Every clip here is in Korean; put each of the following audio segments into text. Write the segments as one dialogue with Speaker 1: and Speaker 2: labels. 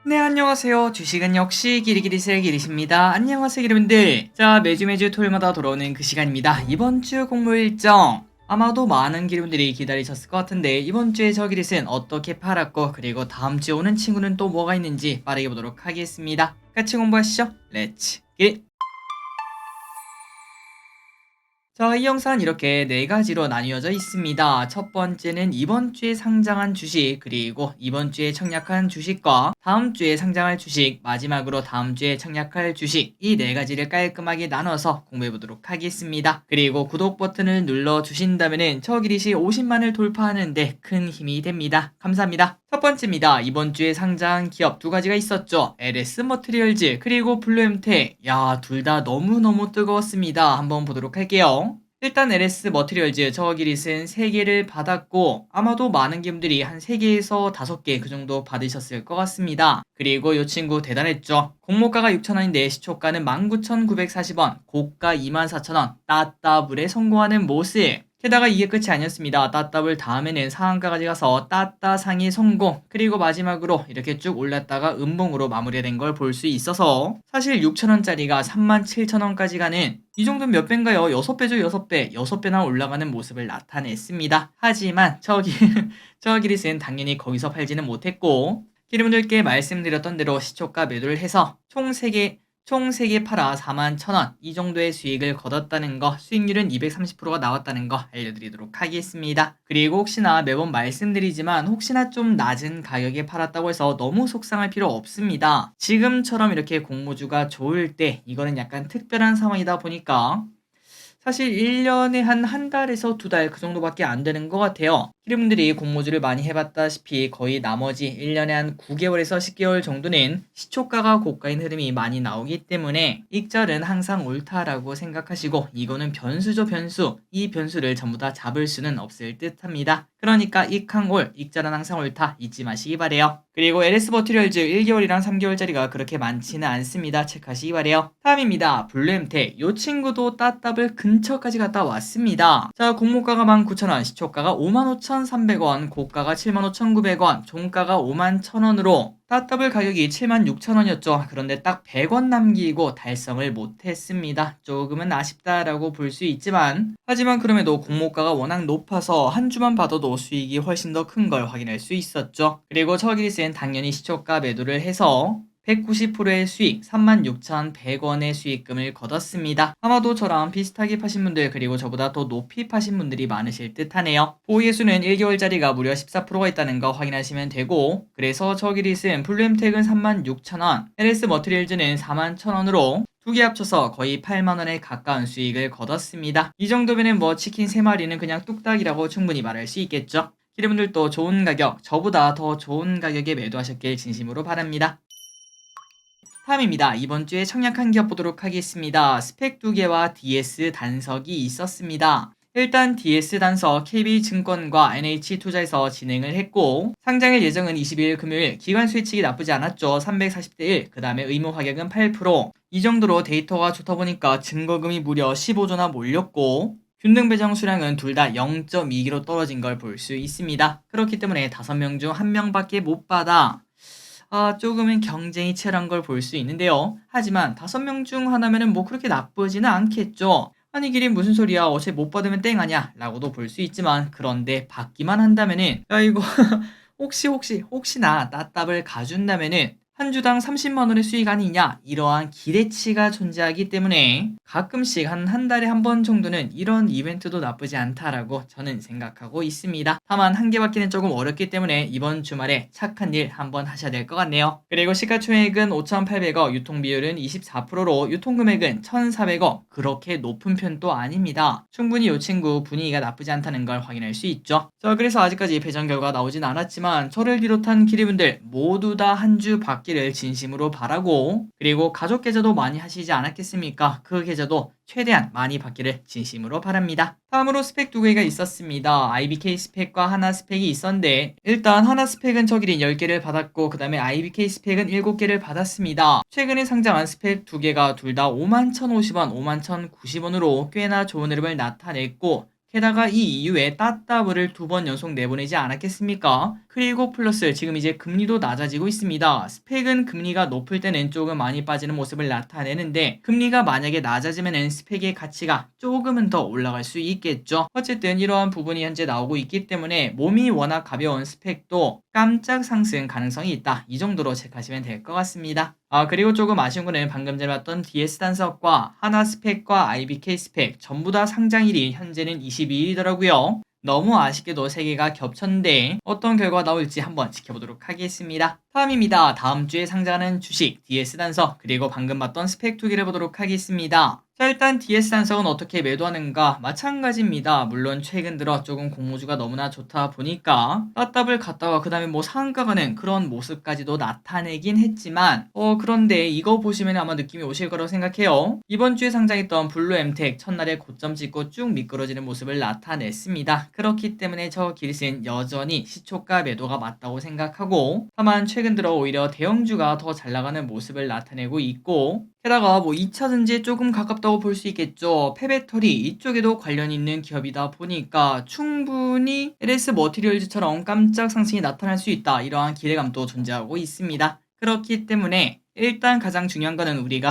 Speaker 1: 네, 안녕하세요. 주식은 역시 기리기리셀 기리십니다. 안녕하세요, 여러분들. 자, 매주 토요일마다 돌아오는 그 시간입니다. 이번 주 공모 일정. 아마도 많은 기분들이 기다리셨을 것 같은데 이번 주에 저 기릿은 어떻게 팔았고 그리고 다음 주에 오는 친구는 또 뭐가 있는지 빠르게 보도록 하겠습니다. 같이 공부하시죠. 렛츠 기릿! 자, 이 영상은 이렇게 네 가지로 나뉘어져 있습니다. 첫 번째는 이번 주에 상장한 주식, 그리고 이번 주에 청약한 주식과 다음 주에 상장할 주식, 마지막으로 다음 주에 청약할 주식, 이 네 가지를 깔끔하게 나눠서 공부해 보도록 하겠습니다. 그리고 구독 버튼을 눌러 주신다면은 저 기릿이 50만을 돌파하는데 큰 힘이 됩니다. 감사합니다. 첫 번째입니다. 이번 주에 상장한 기업 두 가지가 있었죠. LS 머티리얼즈 그리고 블루엠텍. 야, 둘 다 너무너무 뜨거웠습니다. 한번 보도록 할게요. 일단 LS 머티리얼즈 저 기릿은 3개를 받았고 아마도 많은 분들이 한 3개에서 5개 그 정도 받으셨을 것 같습니다. 그리고 이 친구 대단했죠. 공모가가 6,000원인데 시초가는 19,940원, 고가 24,000원, 따따블에 성공하는 모습. 게다가 이게 끝이 아니었습니다. 따따블 다음에는 상한가까지 가서 따따상이 성공, 그리고 마지막으로 이렇게 쭉 올랐다가 음봉으로 마무리된 걸 볼 수 있어서 사실 6,000원짜리가 37,000원까지 가는 이 정도는 몇 배인가요? 6배죠, 6배. 6배나 올라가는 모습을 나타냈습니다. 하지만 저 기릿은 당연히 거기서 팔지는 못했고 기름분들께 말씀드렸던 대로 시초가 매도를 해서 총 3개 팔아 41,000원 이 정도의 수익을 거뒀다는 거, 수익률은 230%가 나왔다는 거 알려드리도록 하겠습니다. 그리고 혹시나 매번 말씀드리지만 혹시나 좀 낮은 가격에 팔았다고 해서 너무 속상할 필요 없습니다. 지금처럼 이렇게 공모주가 좋을 때 이거는 약간 특별한 상황이다 보니까 사실 1년에 한 달에서 2달 그 정도밖에 안 되는 것 같아요. 키르분들이 공모주를 많이 해봤다시피 거의 나머지 1년에 한 9개월에서 10개월 정도는 시초가가 고가인 흐름이 많이 나오기 때문에 익절은 항상 옳다라고 생각하시고 이거는 변수죠, 변수. 이 변수를 전부 다 잡을 수는 없을 듯 합니다. 그러니까 익항올, 익절은 항상 옳다 잊지 마시기 바래요. 그리고 LS 머티리얼즈 1개월이랑 3개월짜리가 그렇게 많지는 않습니다. 체크하시기 바래요. 다음입니다. 블루엠텍. 요 친구도 따따블 근처까지 갔다 왔습니다. 자, 공모가가 19,000원, 시초가가 55,300원, 고가가 75,900원, 종가가 51,000원으로 따따블 가격이 76,000원이었죠. 그런데 딱 100원 남기고 달성을 못했습니다. 조금은 아쉽다라고 볼 수 있지만 하지만 그럼에도 공모가가 워낙 높아서 한 주만 받아도 수익이 훨씬 더 큰 걸 확인할 수 있었죠. 그리고 저기리스는 당연히 시초가 매도를 해서 190%의 수익 36,100원의 수익금을 거뒀습니다. 아마도 저랑 비슷하게 파신 분들 그리고 저보다 더 높이 파신 분들이 많으실 듯 하네요. 보유의 수는 1개월짜리가 무려 14%가 있다는 거 확인하시면 되고 그래서 저기릿은 블루엠텍은 36,000원, LS 머티리얼즈는 41,000원으로 두 개 합쳐서 거의 8만원에 가까운 수익을 거뒀습니다. 이 정도면은 뭐 치킨 3마리는 그냥 뚝딱이라고 충분히 말할 수 있겠죠. 기름분들도 좋은 가격, 저보다 더 좋은 가격에 매도하셨길 진심으로 바랍니다. 다음입니다. 이번 주에 청약한 기업 보도록 하겠습니다. 스펙 2개와 DS 단석이 있었습니다. 일단 DS 단석 KB증권과 NH투자에서 진행을 했고 상장일 예정은 22일 금요일, 기관 수익치기 나쁘지 않았죠. 340대 1, 그 다음에 의무 가격은 8%. 이 정도로 데이터가 좋다 보니까 증거금이 무려 15조나 몰렸고 균등 배정 수량은 둘 다 0.2기로 떨어진 걸 볼 수 있습니다. 그렇기 때문에 5명 중 1명밖에 못 받아 조금은 경쟁이 치열한 걸 볼 수 있는데요. 하지만 5명 중 하나면은 뭐 그렇게 나쁘지는 않겠죠. 아니 길이 무슨 소리야, 어차피 못 받으면 땡 아냐 라고도 볼 수 있지만 그런데 받기만 한다면은 야 이거 혹시나 따답을 가준다면은 한 주당 30만원의 수익 아니냐, 이러한 기대치가 존재하기 때문에 가끔씩 한 달에 한 번 정도는 이런 이벤트도 나쁘지 않다라고 저는 생각하고 있습니다. 다만 한 개받기는 조금 어렵기 때문에 이번 주말에 착한 일 한번 하셔야 될 것 같네요. 그리고 시가총액은 5,800억, 유통비율은 24%로 유통금액은 1,400억, 그렇게 높은 편도 아닙니다. 충분히 이 친구 분위기가 나쁘지 않다는 걸 확인할 수 있죠. 자, 그래서 아직까지 배정 결과 나오진 않았지만 저를 비롯한 기리분들 모두 다 한 주 받기를 진심으로 바라고 그리고 가족 계좌도 많이 하시지 않았겠습니까? 그 계좌도 최대한 많이 받기를 진심으로 바랍니다. 다음으로 스펙 2개가 있었습니다. IBK 스펙과 하나 스펙이 있었는데 일단 하나 스펙은 저기린 10개를 받았고 그 다음에 IBK 스펙은 7개를 받았습니다. 최근에 상장한 스펙 2개가 둘 다 51,050원, 51,090원으로 꽤나 좋은 흐름을 나타냈고 게다가 이 이후에 따따블을 2번 연속 내보내지 않았겠습니까? 그리고 플러스 지금 이제 금리도 낮아지고 있습니다. 스펙은 금리가 높을 때는 조금 많이 빠지는 모습을 나타내는데 금리가 만약에 낮아지면은 스펙의 가치가 조금은 더 올라갈 수 있겠죠. 어쨌든 이러한 부분이 현재 나오고 있기 때문에 몸이 워낙 가벼운 스펙도 깜짝 상승 가능성이 있다. 이 정도로 체크하시면 될 것 같습니다. 그리고 조금 아쉬운 거는 방금 전에 봤던 DS 단석과 하나 스펙과 IBK 스펙 전부 다 상장일이 현재는 22일이더라고요. 너무 아쉽게도 3개가 겹쳤는데 어떤 결과가 나올지 한번 지켜보도록 하겠습니다. 다음입니다. 다음 주에 상장하는 주식 DS 단석 그리고 방금 봤던 스펙 투기를 보도록 하겠습니다. 자, 일단 DS 단석은 어떻게 매도하는가 마찬가지입니다. 물론 최근 들어 조금 공모주가 너무나 좋다 보니까 따답을 갔다가 그 다음에 뭐 상한가 가는 그런 모습까지도 나타내긴 했지만 그런데 이거 보시면 아마 느낌이 오실 거라고 생각해요. 이번 주에 상장했던 블루 엠텍 첫날에 고점 찍고 쭉 미끄러지는 모습을 나타냈습니다. 그렇기 때문에 저 길스는 여전히 시초가 매도가 맞다고 생각하고 다만 최근 들어 오히려 대형주가 더 잘 나가는 모습을 나타내고 있고 게다가 뭐 2차전지에 조금 가깝다고 볼 수 있겠죠. 폐배터리 이쪽에도 관련 있는 기업이다 보니까 충분히 LS 머티리얼즈처럼 깜짝 상승이 나타날 수 있다. 이러한 기대감도 존재하고 있습니다. 그렇기 때문에 일단 가장 중요한 거는 우리가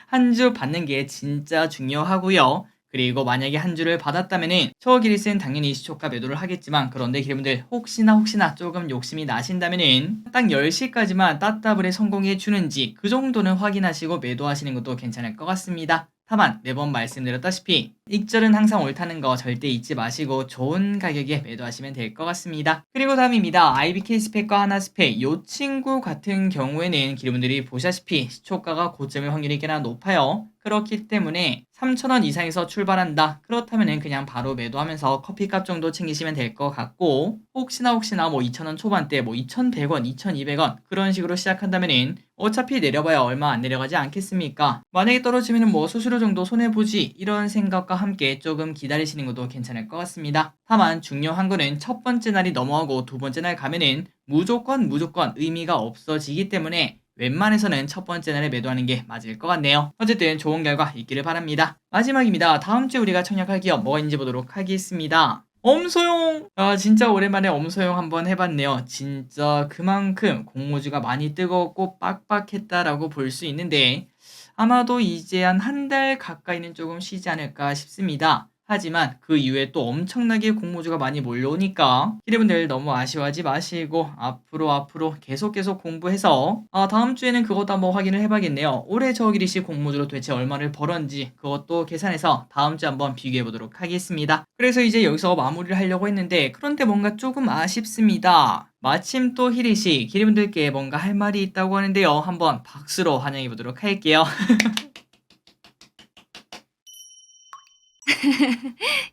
Speaker 1: 한 주 받는 게 진짜 중요하고요. 그리고 만약에 한 주를 받았다면은 저 기리스는 당연히 시초가 매도를 하겠지만 그런데 여러분들 혹시나 조금 욕심이 나신다면은 딱 10시까지만 따따블에 성공해 주는지 그 정도는 확인하시고 매도하시는 것도 괜찮을 것 같습니다. 다만 매번 말씀드렸다시피 익절은 항상 옳다는 거 절대 잊지 마시고 좋은 가격에 매도하시면 될 것 같습니다. 그리고 다음입니다. IBK 스펙과 하나 스펙 이 친구 같은 경우에는 여러분들이 보시다시피 시초가가 고점일 확률이 꽤나 높아요. 그렇기 때문에 3,000원 이상에서 출발한다. 그렇다면 그냥 바로 매도하면서 커피값 정도 챙기시면 될 것 같고 혹시나 뭐 2,000원 초반대 뭐 2,100원, 2,200원 그런 식으로 시작한다면은 어차피 내려봐야 얼마 안 내려가지 않겠습니까? 만약에 떨어지면 뭐 수수료 정도 손해보지 이런 생각과 함께 조금 기다리시는 것도 괜찮을 것 같습니다. 다만 중요한 거는 첫 번째 날이 넘어가고 두 번째 날 가면은 무조건 의미가 없어지기 때문에 웬만해서는 첫 번째 날에 매도하는 게 맞을 것 같네요. 어쨌든 좋은 결과 있기를 바랍니다. 마지막입니다. 다음 주에 우리가 청약할 기업 뭐가 있는지 보도록 하겠습니다. 엄소용! 진짜 오랜만에 엄소용 한번 해봤네요. 진짜 그만큼 공모주가 많이 뜨겁고 빡빡했다라고 볼 수 있는데 아마도 이제 한 달 가까이는 조금 쉬지 않을까 싶습니다. 하지만 그 이후에 또 엄청나게 공모주가 많이 몰려오니까 여러분들 너무 아쉬워하지 마시고 앞으로 계속 공부해서 다음 주에는 그것도 한번 확인을 해봐야겠네요. 올해 저기리시 공모주로 도대체 얼마를 벌었는지 그것도 계산해서 다음 주에 한번 비교해 보도록 하겠습니다. 그래서 이제 여기서 마무리를 하려고 했는데 그런데 뭔가 조금 아쉽습니다. 마침 또 히리시 여러분들께 뭔가 할 말이 있다고 하는데요. 한번 박수로 환영해 보도록 할게요.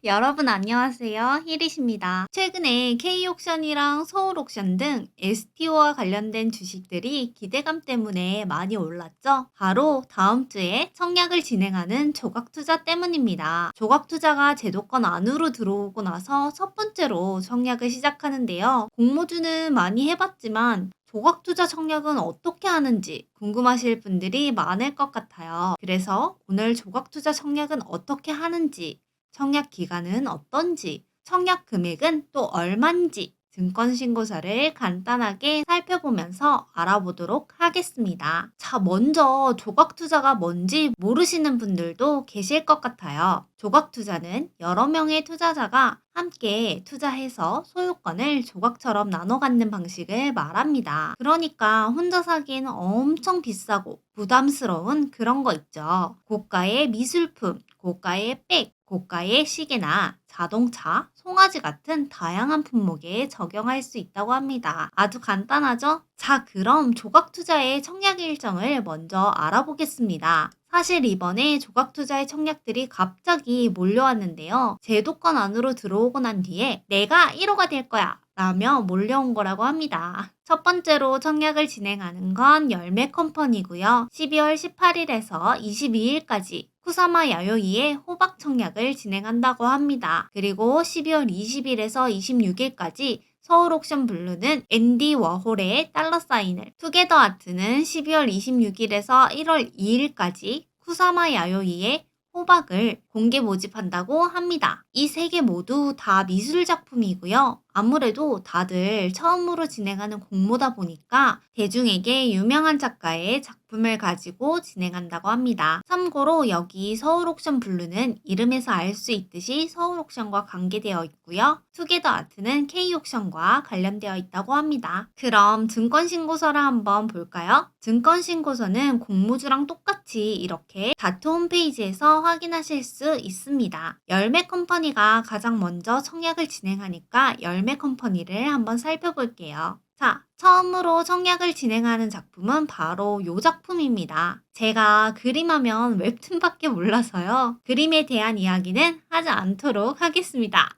Speaker 2: 여러분 안녕하세요. 히릿입니다. 최근에 K옥션이랑 서울옥션 등 STO와 관련된 주식들이 기대감 때문에 많이 올랐죠? 바로 다음 주에 청약을 진행하는 조각투자 때문입니다. 조각투자가 제도권 안으로 들어오고 나서 첫 번째로 청약을 시작하는데요. 공모주는 많이 해봤지만 조각투자 청약은 어떻게 하는지 궁금하실 분들이 많을 것 같아요. 그래서 오늘 조각투자 청약은 어떻게 하는지, 청약 기간은 어떤지, 청약 금액은 또 얼만지 증권신고서를 간단하게 살펴보면서 알아보도록 하겠습니다. 자, 먼저 조각투자가 뭔지 모르시는 분들도 계실 것 같아요. 조각투자는 여러 명의 투자자가 함께 투자해서 소유권을 조각처럼 나눠 갖는 방식을 말합니다. 그러니까 혼자 사기엔 엄청 비싸고 부담스러운 그런 거 있죠. 고가의 미술품, 고가의 백, 고가의 시계나 자동차, 송아지 같은 다양한 품목에 적용할 수 있다고 합니다. 아주 간단하죠? 자, 그럼 조각투자의 청약 일정을 먼저 알아보겠습니다. 사실 이번에 조각투자의 청약들이 갑자기 몰려왔는데요. 제도권 안으로 들어오고 난 뒤에 내가 1호가 될 거야 라며 몰려온 거라고 합니다. 첫 번째로 청약을 진행하는 건 열매 컴퍼니고요. 12월 18일에서 22일까지 쿠사마 야요이의 호박 청약을 진행한다고 합니다. 그리고 12월 20일에서 26일까지 서울옥션 블루는 앤디 워홀의 달러 사인을, 투게더 아트는 12월 26일에서 1월 2일까지 쿠사마 야요이의 호박을 공개 모집한다고 합니다. 이 세 개 모두 다 미술 작품이고요. 아무래도 다들 처음으로 진행하는 공모다 보니까 대중에게 유명한 작가의 작품을 가지고 진행한다고 합니다. 참고로 여기 서울옥션 블루는 이름에서 알 수 있듯이 서울옥션과 관계되어 있고요. 투게더 아트는 K옥션과 관련되어 있다고 합니다. 그럼 증권신고서를 한번 볼까요? 증권신고서는 공모주랑 똑같이 이렇게 다트 홈페이지에서 확인하실 수 있습니다. 열매 컴퍼니가 가장 먼저 청약을 진행하니까 열매 컴퍼니를 한번 살펴볼게요. 자, 처음으로 청약을 진행하는 작품은 바로 이 작품입니다. 제가 그림하면 웹툰밖에 몰라서요. 그림에 대한 이야기는 하지 않도록 하겠습니다.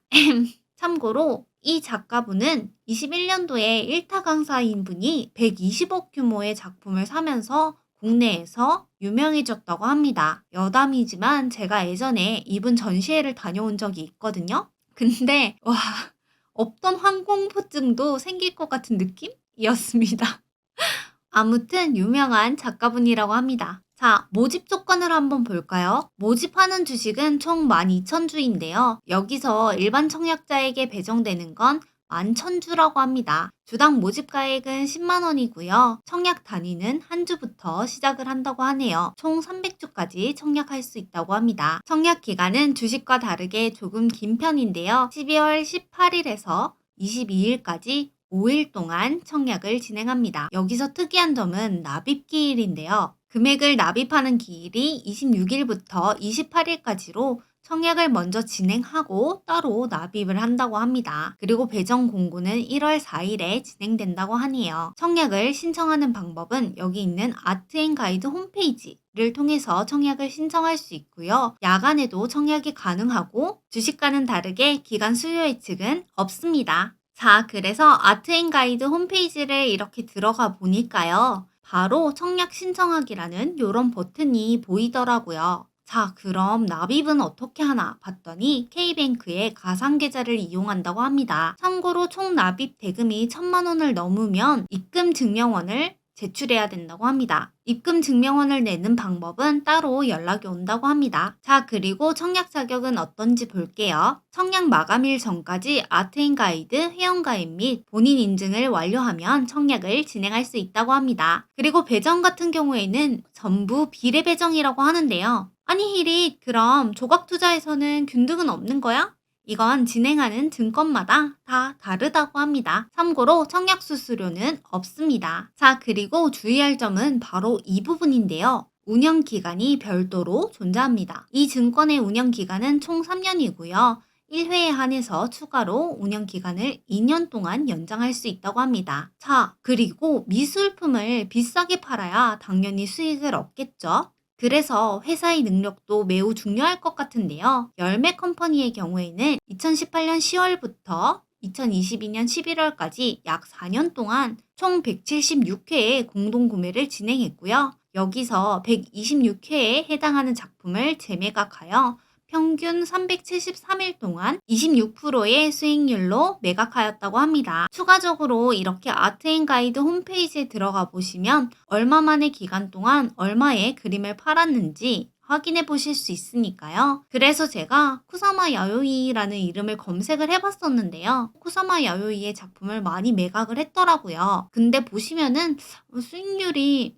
Speaker 2: 참고로 이 작가분은 21년도에 1타 강사인 분이 120억 규모의 작품을 사면서 국내에서 유명해졌다고 합니다. 여담이지만 제가 예전에 이분 전시회를 다녀온 적이 있거든요. 근데 와, 없던 항공포증도 생길 것 같은 느낌이었습니다. 아무튼 유명한 작가분이라고 합니다. 자, 모집 조건을 한번 볼까요? 모집하는 주식은 총 12,000주인데요. 여기서 일반 청약자에게 배정되는 건 11,000주라고 합니다. 주당 모집 가액은 10만 원이고요. 청약 단위는 한 주부터 시작을 한다고 하네요. 총 300주까지 청약할 수 있다고 합니다. 청약 기간은 주식과 다르게 조금 긴 편인데요. 12월 18일에서 22일까지 5일 동안 청약을 진행합니다. 여기서 특이한 점은 납입 기일인데요. 금액을 납입하는 기일이 26일부터 28일까지로 청약을 먼저 진행하고 따로 납입을 한다고 합니다. 그리고 배정 공고는 1월 4일에 진행된다고 하네요. 청약을 신청하는 방법은 여기 있는 아트앤가이드 홈페이지를 통해서 청약을 신청할 수 있고요. 야간에도 청약이 가능하고 주식과는 다르게 기간 수요 예측은 없습니다. 자, 그래서 아트앤가이드 홈페이지를 이렇게 들어가 보니까요. 바로 청약 신청하기라는 이런 버튼이 보이더라고요. 자, 그럼 납입은 어떻게 하나 봤더니 K뱅크의 가상계좌를 이용한다고 합니다. 참고로 총 납입 대금이 1,000만 원을 넘으면 입금 증명원을 제출해야 된다고 합니다. 입금 증명원을 내는 방법은 따로 연락이 온다고 합니다. 자, 그리고 청약 자격은 어떤지 볼게요. 청약 마감일 전까지 아트앤가이드 회원가입 및 본인 인증을 완료하면 청약을 진행할 수 있다고 합니다. 그리고 배정 같은 경우에는 전부 비례 배정이라고 하는데요. 아니 히릿, 그럼 조각투자에서는 균등은 없는 거야? 이건 진행하는 증권마다 다 다르다고 합니다. 참고로 청약 수수료는 없습니다. 자, 그리고 주의할 점은 바로 이 부분인데요. 운영 기간이 별도로 존재합니다. 이 증권의 운영 기간은 총 3년이고요. 1회에 한해서 추가로 운영 기간을 2년 동안 연장할 수 있다고 합니다. 자, 그리고 미술품을 비싸게 팔아야 당연히 수익을 얻겠죠. 그래서 회사의 능력도 매우 중요할 것 같은데요. 열매 컴퍼니의 경우에는 2018년 10월부터 2022년 11월까지 약 4년 동안 총 176회의 공동구매를 진행했고요. 여기서 126회에 해당하는 작품을 재매각하여 평균 373일 동안 26%의 수익률로 매각하였다고 합니다. 추가적으로 이렇게 아트앤가이드 홈페이지에 들어가 보시면 얼마만의 기간 동안 얼마의 그림을 팔았는지 확인해 보실 수 있으니까요. 그래서 제가 쿠사마 야요이라는 이름을 검색을 해봤었는데요. 쿠사마 야요이의 작품을 많이 매각을 했더라고요. 근데 보시면은 수익률이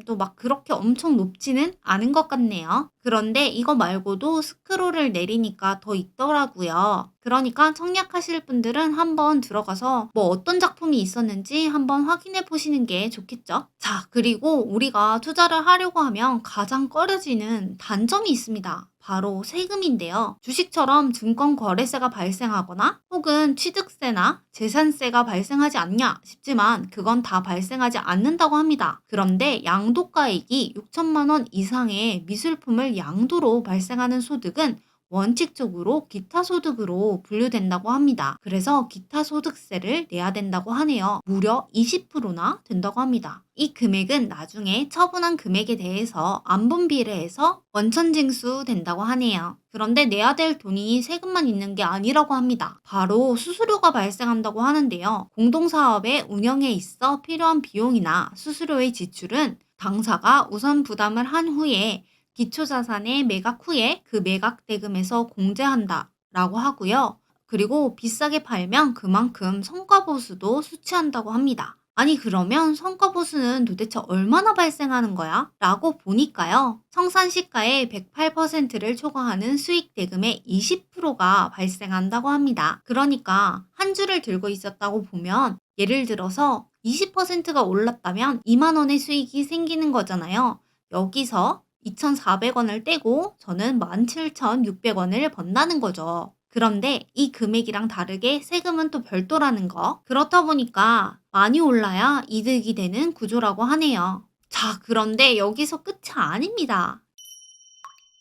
Speaker 2: 또 막 그렇게 엄청 높지는 않은 것 같네요. 그런데 이거 말고도 스크롤을 내리니까 더 있더라고요. 그러니까 청약하실 분들은 한번 들어가서 뭐 어떤 작품이 있었는지 한번 확인해 보시는 게 좋겠죠. 자, 그리고 우리가 투자를 하려고 하면 가장 꺼려지는 단점이 있습니다. 바로 세금인데요. 주식처럼 증권거래세가 발생하거나 혹은 취득세나 재산세가 발생하지 않냐 싶지만 그건 다 발생하지 않는다고 합니다. 그런데 양도가액이 6천만 원 이상의 미술품을 양도로 발생하는 소득은 원칙적으로 기타 소득으로 분류된다고 합니다. 그래서 기타 소득세를 내야 된다고 하네요. 무려 20%나 된다고 합니다. 이 금액은 나중에 처분한 금액에 대해서 안분비례해서 원천징수 된다고 하네요. 그런데 내야 될 돈이 세금만 있는 게 아니라고 합니다. 바로 수수료가 발생한다고 하는데요. 공동사업의 운영에 있어 필요한 비용이나 수수료의 지출은 당사가 우선 부담을 한 후에 기초자산의 매각 후에 그 매각 대금에서 공제한다라고 하고요. 그리고 비싸게 팔면 그만큼 성과보수도 수취한다고 합니다. 아니 그러면 성과보수는 도대체 얼마나 발생하는 거야? 라고 보니까요. 성산시가의 108%를 초과하는 수익 대금의 20%가 발생한다고 합니다. 그러니까 한 주를 들고 있었다고 보면 예를 들어서 20%가 올랐다면 2만 원의 수익이 생기는 거잖아요. 여기서 2,400원을 떼고 저는 17,600원을 번다는 거죠. 그런데 이 금액이랑 다르게 세금은 또 별도라는 거. 그렇다 보니까 많이 올라야 이득이 되는 구조라고 하네요. 자, 그런데 여기서 끝이 아닙니다.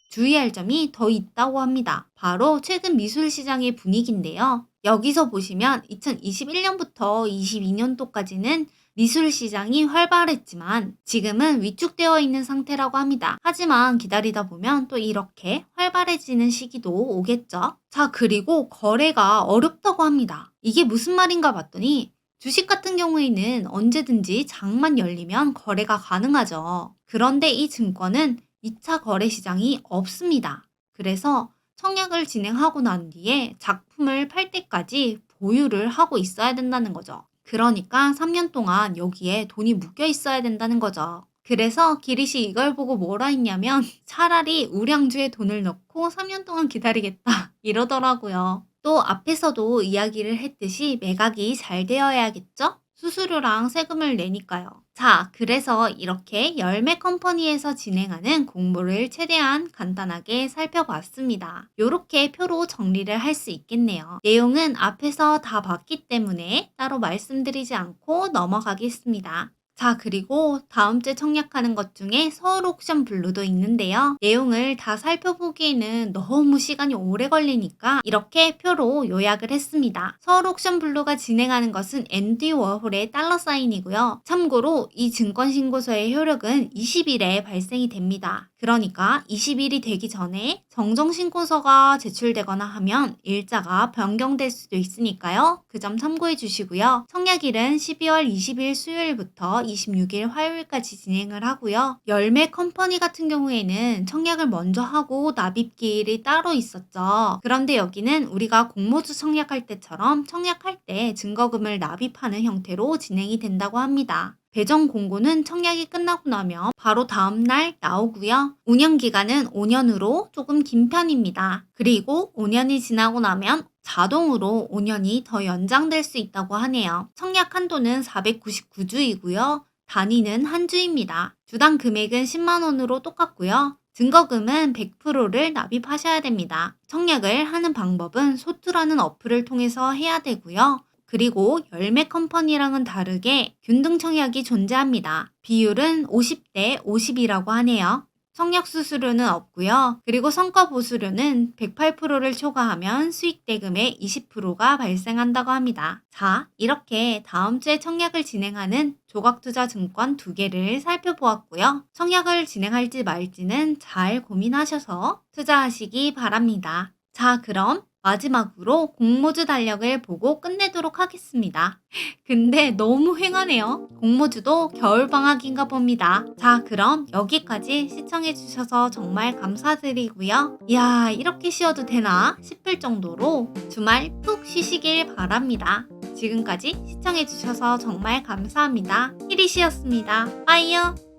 Speaker 2: 주의할 점이 더 있다고 합니다. 바로 최근 미술 시장의 분위기인데요. 여기서 보시면 2021년부터 22년도까지는 미술 시장이 활발했지만 지금은 위축되어 있는 상태라고 합니다. 하지만 기다리다 보면 또 이렇게 활발해지는 시기도 오겠죠. 자, 그리고 거래가 어렵다고 합니다. 이게 무슨 말인가 봤더니 주식 같은 경우에는 언제든지 장만 열리면 거래가 가능하죠. 그런데 이 증권은 2차 거래 시장이 없습니다. 그래서 청약을 진행하고 난 뒤에 작품을 팔 때까지 보유를 하고 있어야 된다는 거죠. 그러니까 3년 동안 여기에 돈이 묶여 있어야 된다는 거죠. 그래서 기릿이 이걸 보고 뭐라 했냐면 차라리 우량주에 돈을 넣고 3년 동안 기다리겠다 이러더라고요. 또 앞에서도 이야기를 했듯이 매각이 잘 되어야겠죠? 수수료랑 세금을 내니까요. 자, 그래서 이렇게 열매 컴퍼니에서 진행하는 공모를 최대한 간단하게 살펴봤습니다. 요렇게 표로 정리를 할 수 있겠네요. 내용은 앞에서 다 봤기 때문에 따로 말씀드리지 않고 넘어가겠습니다. 자, 그리고 다음 주에 청약하는 것 중에 서울 옥션 블루도 있는데요. 내용을 다 살펴보기에는 너무 시간이 오래 걸리니까 이렇게 표로 요약을 했습니다. 서울 옥션 블루가 진행하는 것은 앤디 워홀의 달러 사인이고요. 참고로 이 증권신고서의 효력은 20일에 발생이 됩니다. 그러니까 20일이 되기 전에 정정신고서가 제출되거나 하면 일자가 변경될 수도 있으니까요. 그 점 참고해 주시고요. 청약일은 12월 20일 수요일부터 26일 화요일까지 진행을 하고요. 열매 컴퍼니 같은 경우에는 청약을 먼저 하고 납입기일이 따로 있었죠. 그런데 여기는 우리가 공모주 청약할 때처럼 청약할 때 증거금을 납입하는 형태로 진행이 된다고 합니다. 배정 공고는 청약이 끝나고 나면 바로 다음날 나오고요. 운영기간은 5년으로 조금 긴 편입니다. 그리고 5년이 지나고 나면 자동으로 5년이 더 연장될 수 있다고 하네요. 청약 한도는 499주이고요. 단위는 한 주입니다. 주당 금액은 10만 원으로 똑같고요. 증거금은 100%를 납입하셔야 됩니다. 청약을 하는 방법은 소투라는 어플을 통해서 해야 되고요. 그리고 열매 컴퍼니랑은 다르게 균등 청약이 존재합니다. 비율은 50대 50이라고 하네요. 청약 수수료는 없고요. 그리고 성과 보수료는 108%를 초과하면 수익 대금의 20%가 발생한다고 합니다. 자, 이렇게 다음 주에 청약을 진행하는 조각투자증권 2개를 살펴보았고요. 청약을 진행할지 말지는 잘 고민하셔서 투자하시기 바랍니다. 자, 그럼 마지막으로 공모주 달력을 보고 끝내도록 하겠습니다. 근데 너무 휑하네요. 공모주도 겨울방학인가 봅니다. 자, 그럼 여기까지 시청해주셔서 정말 감사드리고요. 이야, 이렇게 쉬어도 되나 싶을 정도로 주말 푹 쉬시길 바랍니다. 지금까지 시청해주셔서 정말 감사합니다. 히리시였습니다. 빠이요.